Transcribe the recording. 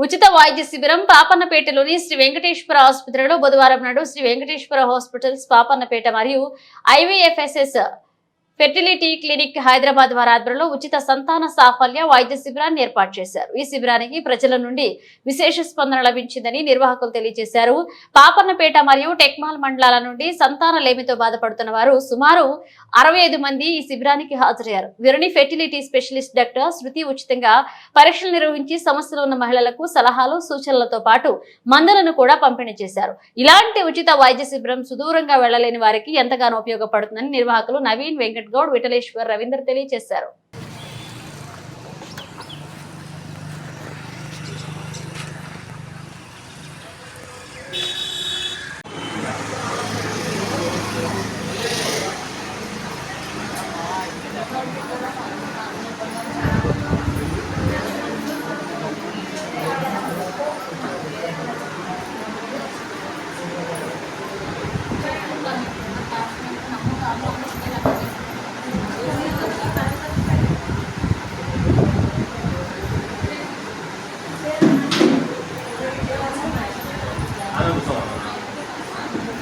ఉచిత వైద్య శిబిరం పాపన్నపేటలోని శ్రీ వెంకటేశ్వర ఆసుపత్రిలో బుధవారం నాడు శ్రీ వెంకటేశ్వర హాస్పిటల్స్ పాపన్నపేట మరియు IVFSS ఫెర్టిలిటీ క్లినిక్ హైదరాబాద్ వారి ఆధ్వర్యంలో ఉచిత సంతాన సాఫల్య వైద్య శిబిరాన్ని ఏర్పాటు చేశారు. ఈ శిబిరానికి ప్రజల నుండి విశేష స్పందన లభించిందని నిర్వాహకులు తెలియజేశారు. పాపన్నపేట మరియు టెక్మాల్ మండలాల నుండి సంతాన లేమితో బాధపడుతున్న వారు సుమారు 65 మంది ఈ శిబిరానికి హాజరయ్యారు. వీరిని ఫెర్టిలిటీ స్పెషలిస్ట్ డాక్టర్ శృతి ఉచితంగా పరీక్షలు నిర్వహించి సమస్యలు ఉన్న మహిళలకు సలహాలు సూచనలతో పాటు మందులను కూడా పంపిణీ చేశారు. ఇలాంటి ఉచిత వైద్య శిబిరం సుదూరంగా వెళ్లలేని వారికి ఎంతగానో ఉపయోగపడుతుందని నిర్వాహకులు నవీన్, వెంకట్ గౌడ్, విఠలేశ్వర్, రవీందర్ తెలియజేశారు.